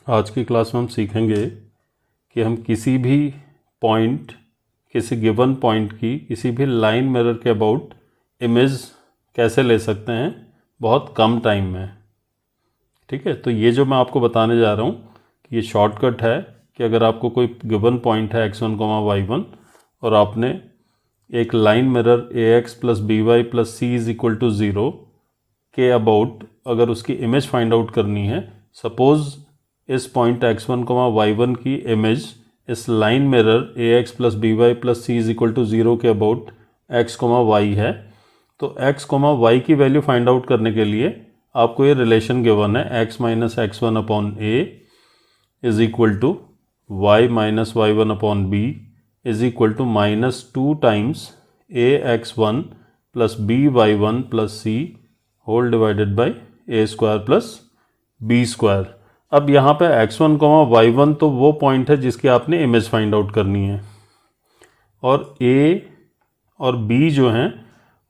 आज की क्लास में हम सीखेंगे कि हम किसी भी पॉइंट, किसी गिवन पॉइंट की किसी भी लाइन मिरर के अबाउट इमेज कैसे ले सकते हैं बहुत कम टाइम में। ठीक है, तो ये जो मैं आपको बताने जा रहा हूँ कि ये शॉर्टकट है कि अगर आपको कोई गिवन पॉइंट है x1, y1 और आपने एक line mirror ax plus B Y plus C is equal to 0 के अबाउट अगर उसकी इमेज फाइंड आउट करनी है, सपोज़ इस पॉइंट x1, y1 की इमेज इस line mirror ax plus B Y plus C is equal to 0 के about x, y है, तो x, y की वैल्यू फाइंड आउट करने के लिए आपको ये रिलेशन गिवन है x minus x1 upon a is equal to y minus y1 upon b is equal to -2 times ax1 plus by1 plus c whole divided by A square plus B square. अब यहाँ पे x1, y1 तो वो point है जिसकी आपने image find out करनी है, और a और b जो हैं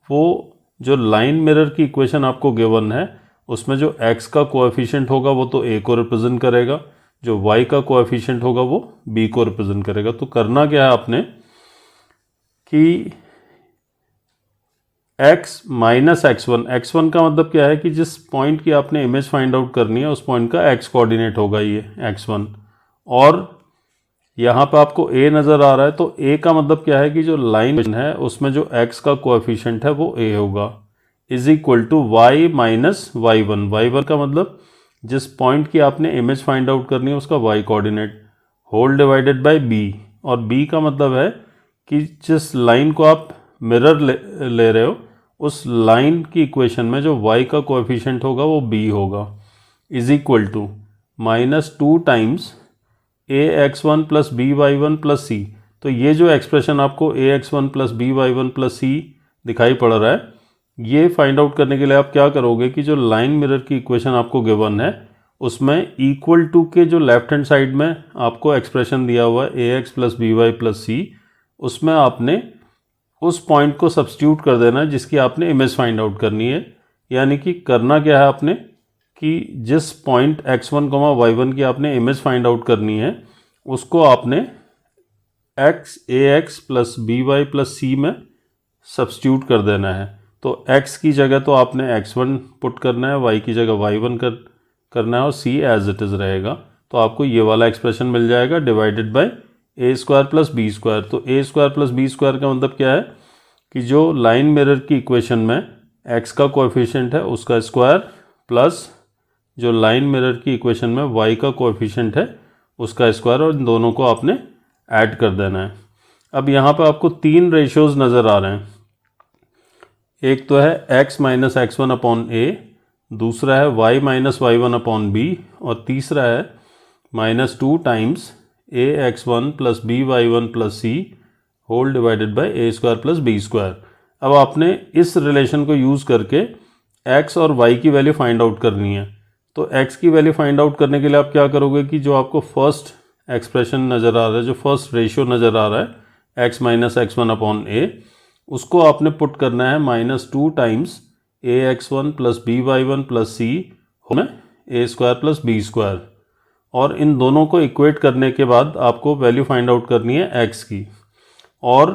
वो जो लाइन मिरर की इक्वेशन आपको गिवन है उसमें जो x का कोएफिशिएंट होगा वो तो a को रिप्रेजेंट करेगा, जो y का कोएफिशिएंट होगा वो b को रिप्रेजेंट करेगा। तो करना क्या है आपने कि x माइनस x1 का मतलब क्या है कि जिस पॉइंट की आपने इमेज फाइंड आउट करनी है उस पॉइंट का x कोऑर्डिनेट होगा ये x1, और यहाँ पे आपको a नज़र आ रहा है तो a का मतलब क्या है कि जो लाइन है उसमें जो x का कोएफिशिएंट है वो a होगा, is equal to y minus y1 का मतलब जिस पॉइंट की आपने इमेज फाइंड आउट करनी है उसका y coordinate whole divided by b, और b का मतलब है कि जिस लाइन को आप मिरर ले रहे हो उस लाइन की इक्वेशन में जो y का कोएफिशिएंट होगा वो b होगा, is equal to -2 times ax1 plus by1 plus c। तो ये जो एक्सप्रेशन आपको ax1 plus by1 plus c दिखाई पड़ रहा है, ये फाइंड आउट करने के लिए आप क्या करोगे कि जो लाइन मिरर की इक्वेशन आपको गिवन है उसमें इक्वल टू के जो लेफ्ट हैंड साइड में आपको एक्सप्रेशन दिया हुआ है ax plus by plus c, उसमें आपने उस पॉइंट को सब्स्टिट्यूट कर देना है जिसकी आपने इमेज फाइंड आउट करनी है। यानी कि करना क्या है आपने कि जिस पॉइंट x1, y1 की आपने इमेज फाइंड आउट करनी है उसको आपने ax plus by plus c में सब्स्टिट्यूट कर देना है। तो x की जगह तो आपने x1 पुट करना है, y की जगह y1 करना है और c एज इट इज़ रहेगा। तो आपको ये वाला एक्सप्रेशन मिल जाएगा divided by A square plus B square. तो A square plus B square का मतलब क्या है कि जो लाइन मिरर की इक्वेशन में x का कोएफिशिएंट है उसका स्क्वायर प्लस जो लाइन मिरर की इक्वेशन में y का कोएफिशिएंट है उसका स्क्वायर, और इन दोनों को आपने ऐड कर देना है। अब यहाँ पर आपको 3 रेशियोज नज़र आ रहे हैं, एक तो है x minus x1 upon a, दूसरा है y minus y1 upon b, और तीसरा है -2 times ax1 plus by1 plus c whole divided by A square plus B square. अब आपने इस रिलेशन को यूज़ करके x और y की वैल्यू फाइंड आउट करनी है। तो x की वैल्यू फाइंड आउट करने के लिए आप क्या करोगे कि जो आपको फर्स्ट एक्सप्रेशन नज़र आ रहा है, जो फर्स्ट रेशियो नज़र आ रहा है x minus x1 upon a, उसको आपने पुट करना है -2 times ax1 plus by1 plus c whole a square plus B square, और इन दोनों को इक्वेट करने के बाद आपको वैल्यू फाइंड आउट करनी है x की। और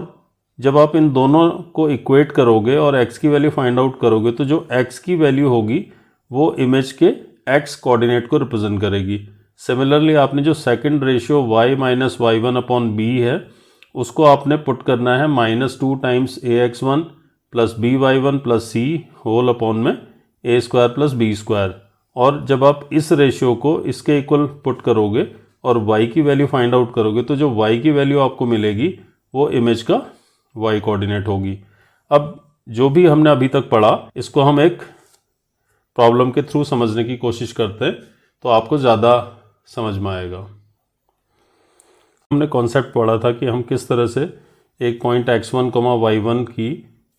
जब आप इन दोनों को इक्वेट करोगे और x की वैल्यू फाइंड आउट करोगे तो जो x की वैल्यू होगी वो इमेज के x कोऑर्डिनेट को रिप्रेजेंट करेगी। सिमिलरली आपने जो second ratio y minus y1 upon b है उसको आपने पुट करना है -2 times ax1 plus by1 plus c whole upon में A square plus B square, और जब आप इस रेशियो को इसके इक्वल पुट करोगे और y की वैल्यू फाइंड आउट करोगे तो जो y की वैल्यू आपको मिलेगी वो इमेज का y कोऑर्डिनेट होगी। अब जो भी हमने अभी तक पढ़ा इसको हम एक प्रॉब्लम के थ्रू समझने की कोशिश करते हैं तो आपको ज़्यादा समझ में आएगा। हमने कॉन्सेप्ट पढ़ा था कि हम किस तरह से एक पॉइंट x1, y1 की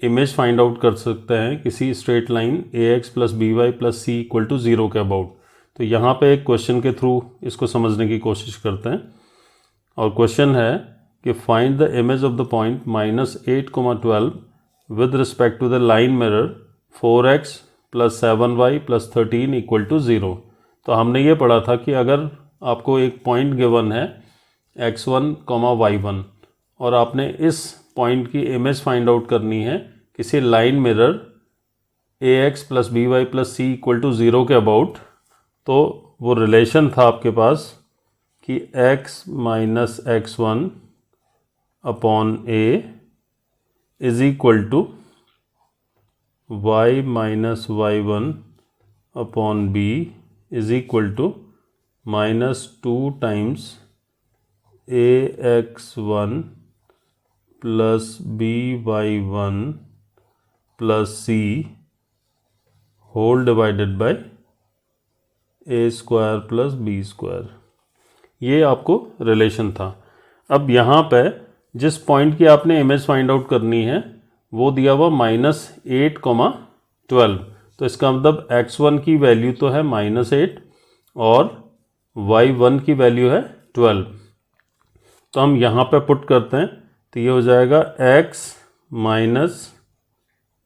इमेज फाइंड आउट कर सकते हैं किसी straight line ax plus by plus c equal to 0 के अबाउट। तो यहाँ पे एक क्वेश्चन के थ्रू इसको समझने की कोशिश करते हैं, और क्वेश्चन है कि find the image of the point -8, 12 with respect to the line mirror 4x plus 7y plus 13 equal to 0। तो हमने ये पढ़ा था कि अगर आपको एक पॉइंट गिवन है x1, y1 और आपने इस पॉइंट की इमेज फाइंड आउट करनी है किसी line mirror ax plus B Y plus C equal to 0 के अबाउट। तो वो रिलेशन था आपके पास कि x minus x1 upon a is equal to y minus y1 upon b is equal to -2 times ax1 plus by1 plus c whole divided by a square plus b square. ये आपको relation था। अब यहाँ पे जिस point की आपने image find out करनी है वो दिया हुआ -8, 12। तो इसका मतलब x1 की वैल्यू तो है -8 और y1 की वैल्यू है 12। तो हम यहाँ पे पुट करते हैं तो ये हो जाएगा x minus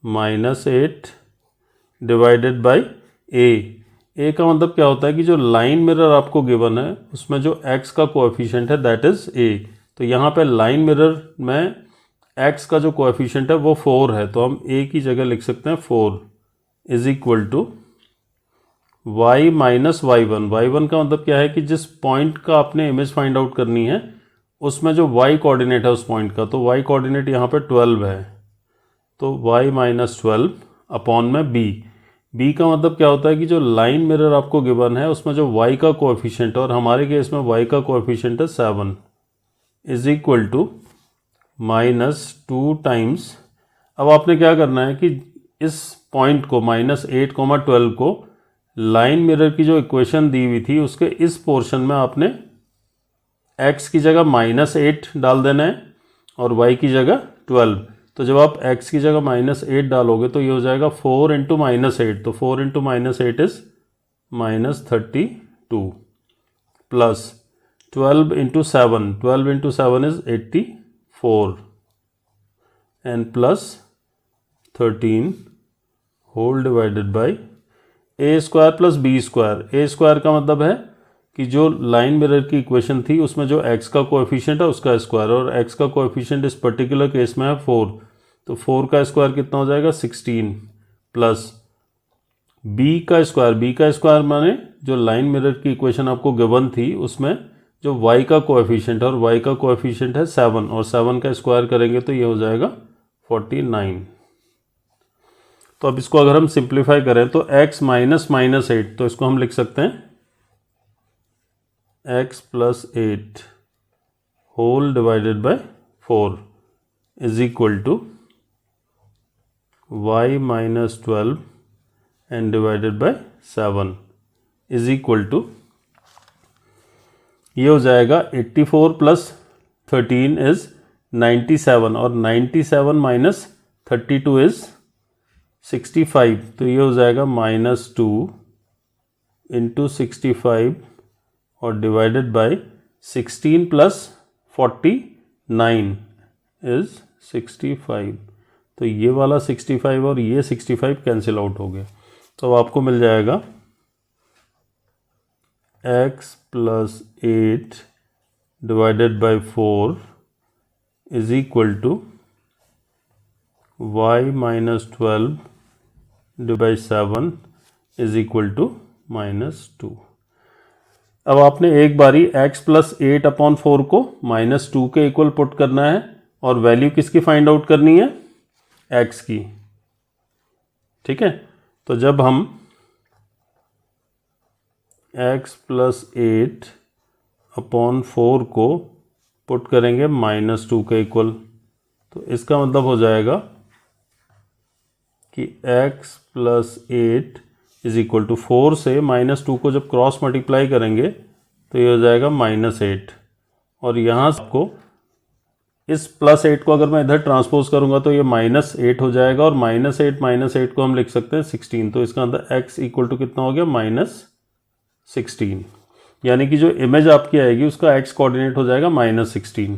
-8 divided by a का मतलब क्या होता है कि जो लाइन मिरर आपको गिवन है उसमें जो x का कोएफिशिएंट है दैट इज a। तो यहाँ पे लाइन मिरर में x का जो कोएफिशिएंट है वो 4 है, तो हम a की जगह लिख सकते हैं 4 is equal to y minus y1 का मतलब क्या है कि जिस पॉइंट का आपने इमेज फाइंड आउट करनी है उसमें जो y कोऑर्डिनेट है उस पॉइंट का, तो y कोऑर्डिनेट यहाँ पे 12 है, तो y माइनस 12 अपॉन में b का मतलब क्या होता है कि जो लाइन मिरर आपको गिवन है उसमें जो y का कोएफिशिएंट है और हमारे केस में y का कोएफिशिएंट है 7 इज इक्वल टू -2 टाइम्स। अब आपने क्या करना है कि इस पॉइंट को -8, 12 को लाइन मिरर की जो इक्वेशन दी हुई थी उसके इस पोर्शन में आपने x की जगह -8 डाल देना है और y की जगह 12। तो जब आप x की जगह -8 डालोगे तो ये हो जाएगा 4 इंटू -8, तो 4 into -8 is -32 plus 12 into 7 is 84 and plus 13 whole divided by a square plus b square. a square का मतलब है कि जो लाइन मिरर की इक्वेशन थी उसमें जो x का कोएफिशिएंट है उसका स्क्वायर, और x का कोएफिशिएंट इस पर्टिकुलर केस में है 4, तो 4 का स्क्वायर कितना हो जाएगा 16 प्लस b का स्क्वायर माने जो लाइन मिरर की इक्वेशन आपको गिवन थी उसमें जो y का कोएफिशिएंट है और y का कोएफिशिएंट है 7 और 7 का स्क्वायर करेंगे तो ये हो जाएगा 49। तो अब इसको अगर हम सिंप्लीफाई करें तो x माइनस -8, तो इसको हम लिख सकते हैं x plus 8 whole divided by 4 is equal to y minus 12 and divided by 7 is equal to, ये हो जाएगा 84 प्लस 13 इज 97 और 97 माइनस 32 इज 65, तो ये हो जाएगा -2 इंटू 65 और डिवाइडेड बाय 16 प्लस 49 इज 65। तो ये वाला 65 और ये 65 कैंसिल आउट हो गया, तो आपको मिल जाएगा x plus 8 divided by 4 is equal to y minus 12 divide by 7 is equal to -2। अब आपने एक बारी x प्लस 8 अपॉन 4 को -2 के इक्वल पुट करना है और वैल्यू किसकी फाइंड आउट करनी है, x की। ठीक है, तो जब हम x प्लस 8 अपॉन 4 को पुट करेंगे -2 के इक्वल, तो इसका मतलब हो जाएगा कि x plus 8 is equal to 4 से -2 को जब क्रॉस मल्टीप्लाई करेंगे तो ये हो जाएगा -8, और यहाँ से आपको इस +8 को अगर मैं इधर ट्रांसपोज करूँगा तो ये -8 हो जाएगा, और -8 को हम लिख सकते हैं 16, तो इसका अंदर x इक्वल टू कितना हो गया -16, यानी कि जो इमेज आपकी आएगी उसका x कोऑर्डिनेट हो जाएगा -16।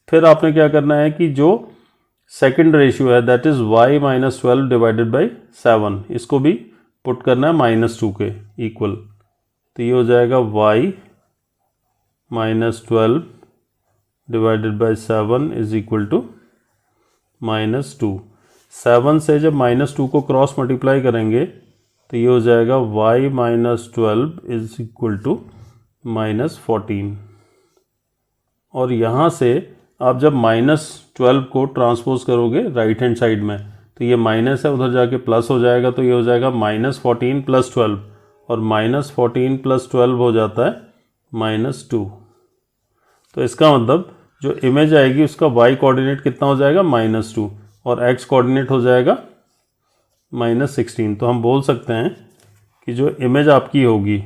फिर आपने क्या करना है कि जो सेकंड रेशियो है that is y minus 12 divided by 7, इसको भी पुट करना है -2 के इक्वल, तो ये हो जाएगा y -12 divided by 7 is equal to -2। 7 से जब -2 को क्रॉस मल्टीप्लाई करेंगे तो ये हो जाएगा y -12 इज इक्वल टू -14। और यहाँ से आप जब -12 को ट्रांसपोज करोगे राइट हैंड साइड में तो ये माइनस है, उधर जाके प्लस हो जाएगा, तो ये हो जाएगा -14 + 12 और -14 + 12 हो जाता है -2। तो इसका मतलब जो इमेज आएगी उसका y कोऑर्डिनेट कितना हो जाएगा -2 और x कोऑर्डिनेट हो जाएगा -16। तो हम बोल सकते हैं कि जो इमेज आपकी होगी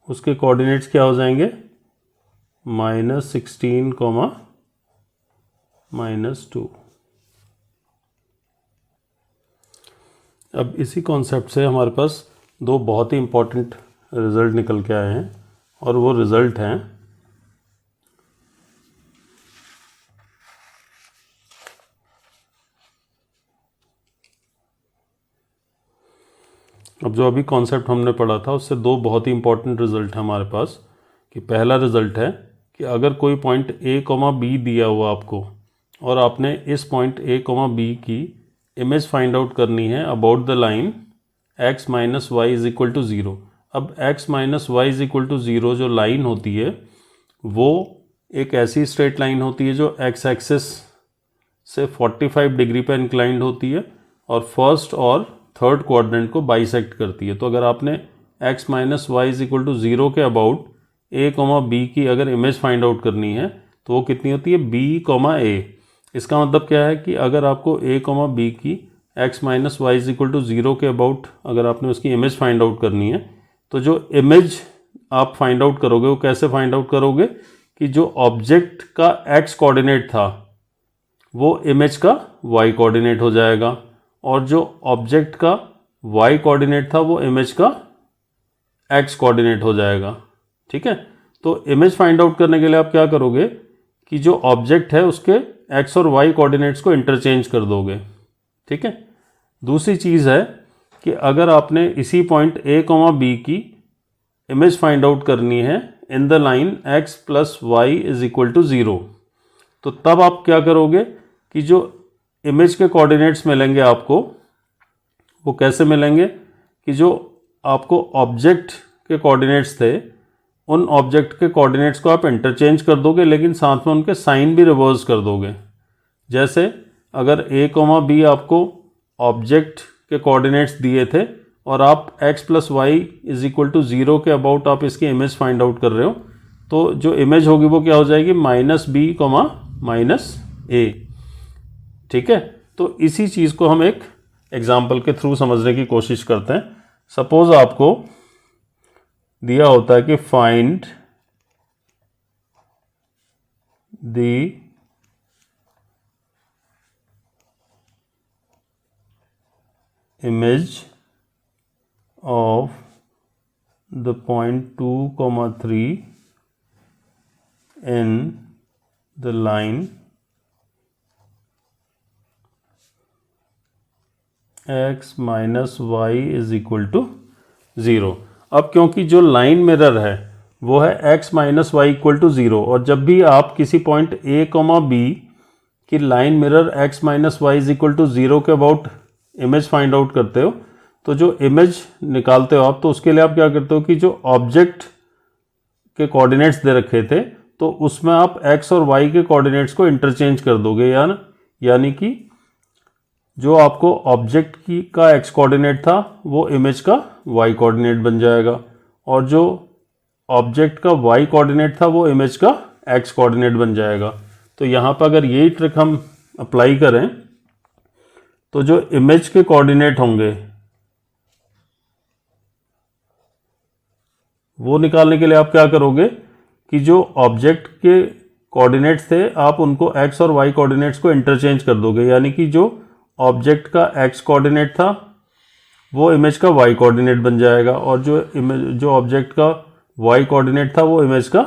उसके कोऑर्डिनेट्स क्या हो जाएंगे -16, -2। अब इसी कॉन्सेप्ट से हमारे पास दो बहुत ही इम्पोर्टेंट रिज़ल्ट निकल के आए हैं और वो रिज़ल्ट हैं अब जो अभी कॉन्सेप्ट हमने पढ़ा था उससे दो बहुत ही इम्पोर्टेंट रिज़ल्ट हैं हमारे पास। कि पहला रिज़ल्ट है कि अगर कोई पॉइंट a, b दिया हुआ आपको और आपने इस पॉइंट a, b की इमेज फाइंड आउट करनी है about the line x - y = 0। अब x - y = 0 जो लाइन होती है वो एक ऐसी स्ट्रेट लाइन होती है जो x एक्सिस से 45 डिग्री पर इंक्लाइंड होती है और फर्स्ट और थर्ड क्वाड्रेंट को बाइसेक्ट करती है। तो अगर आपने x - y = 0 के अबाउट a, b की अगर इमेज फाइंड आउट करनी है तो वो कितनी होती है b, a। इसका मतलब क्या है कि अगर आपको a, b की x - y = 0 के अबाउट अगर आपने उसकी इमेज फाइंड आउट करनी है तो जो इमेज आप फाइंड आउट करोगे वो कैसे फाइंड आउट करोगे कि जो ऑब्जेक्ट का x कोऑर्डिनेट था वो इमेज का y कोऑर्डिनेट हो जाएगा और जो ऑब्जेक्ट का y कोऑर्डिनेट था वो इमेज का x कोऑर्डिनेट हो जाएगा। ठीक है, तो इमेज फाइंड आउट करने के लिए आप क्या करोगे कि जो ऑब्जेक्ट है उसके x और y कोऑर्डिनेट्स को इंटरचेंज कर दोगे। ठीक है, दूसरी चीज़ है कि अगर आपने इसी पॉइंट a, b की इमेज फाइंड आउट करनी है in the line x + y = 0 तो तब आप क्या करोगे कि जो इमेज के कोऑर्डिनेट्स मिलेंगे आपको वो कैसे मिलेंगे कि जो आपको ऑब्जेक्ट के कोऑर्डिनेट्स थे उन ऑब्जेक्ट के कोऑर्डिनेट्स को आप इंटरचेंज कर दोगे लेकिन साथ में उनके साइन भी रिवर्स कर दोगे। जैसे अगर a, b आपको ऑब्जेक्ट के कोऑर्डिनेट्स दिए थे और आप x + y = 0 के अबाउट आप इसकी इमेज फाइंड आउट कर रहे हो तो जो इमेज होगी वो क्या हो जाएगी -b, -a। ठीक है, तो इसी चीज़ को हम एक एग्जाम्पल के थ्रू समझने की कोशिश करते हैं। सपोज आपको दिया होता है कि find the image of the point 2, 3 in the line x - y = 0। अब क्योंकि जो लाइन मिरर है वो है x - y = 0 और जब भी आप किसी पॉइंट a, b की लाइन मिरर x - y = 0 के अबाउट इमेज फाइंड आउट करते हो तो जो इमेज निकालते हो आप तो उसके लिए आप क्या करते हो कि जो ऑब्जेक्ट के कोऑर्डिनेट्स दे रखे थे तो उसमें आप x और y के कोऑर्डिनेट्स को इंटरचेंज कर दोगे यानी कि जो आपको ऑब्जेक्ट की का x कोऑर्डिनेट था वो इमेज का y कोऑर्डिनेट बन जाएगा और जो ऑब्जेक्ट का y कोऑर्डिनेट था वो इमेज का x कोऑर्डिनेट बन जाएगा। तो यहाँ पर अगर यही ट्रिक हम अप्लाई करें तो जो इमेज के कोऑर्डिनेट होंगे वो निकालने के लिए आप क्या करोगे कि जो ऑब्जेक्ट के कोऑर्डिनेट्स थे आप उनको x और y कोऑर्डिनेट्स को इंटरचेंज कर दोगे यानी कि जो ऑब्जेक्ट का x कोऑर्डिनेट था वो इमेज का y कोऑर्डिनेट बन जाएगा और जो ऑब्जेक्ट का y कोऑर्डिनेट था वो इमेज का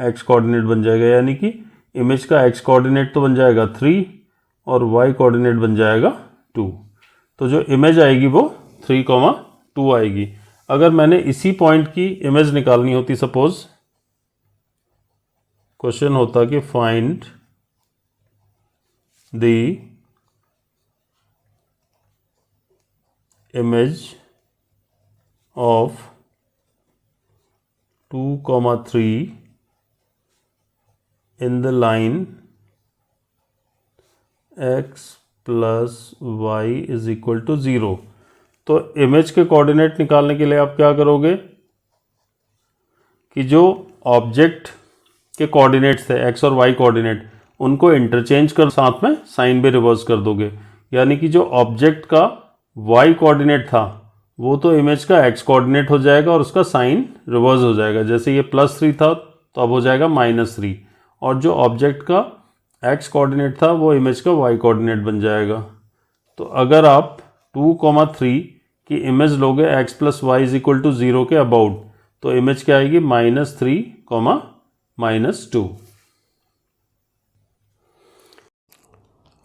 x कोऑर्डिनेट बन जाएगा यानी कि इमेज का x कोऑर्डिनेट तो बन जाएगा 3 और y कोऑर्डिनेट बन जाएगा 2। तो जो इमेज आएगी वो 3, 2 आएगी। अगर मैंने इसी पॉइंट की इमेज निकालनी होती, सपोज क्वेश्चन होता कि find the image of 2,3 in the line x plus y is equal to 0। तो इमेज के कोऑर्डिनेट निकालने के लिए आप क्या करोगे कि जो ऑब्जेक्ट के कोऑर्डिनेट्स थे x और y कोऑर्डिनेट, उनको इंटरचेंज कर साथ में साइन भी रिवर्स कर दोगे। यानी कि जो ऑब्जेक्ट का y कोऑर्डिनेट था वो तो इमेज का x कोऑर्डिनेट हो जाएगा और उसका साइन रिवर्स हो जाएगा। जैसे ये +3 था तो अब हो जाएगा -3, और जो ऑब्जेक्ट का x कोऑर्डिनेट था वो इमेज का y कोऑर्डिनेट बन जाएगा। तो अगर आप 2,3 की इमेज लोगे x plus y is equal to 0 के अबाउट, तो इमेज क्या आएगी -3, -2।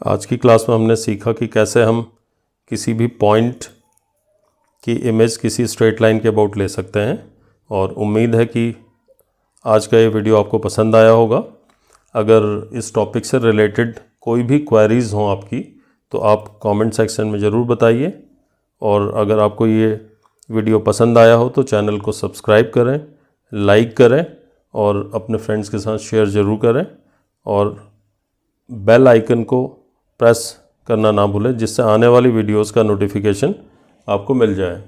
आज की क्लास में हमने सीखा कि कैसे हम किसी भी पॉइंट की इमेज किसी स्ट्रेट लाइन के अबाउट ले सकते हैं, और उम्मीद है कि आज का ये वीडियो आपको पसंद आया होगा। अगर इस टॉपिक से रिलेटेड कोई भी क्वेरीज़ हों आपकी तो आप कमेंट सेक्शन में ज़रूर बताइए, और अगर आपको ये वीडियो पसंद आया हो तो चैनल को सब्सक्राइब करें, लाइक करें और अपने फ्रेंड्स के साथ शेयर ज़रूर करें, और बेल आइकन को प्रेस करना ना भूलें जिससे आने वाली वीडियोस का नोटिफिकेशन आपको मिल जाए।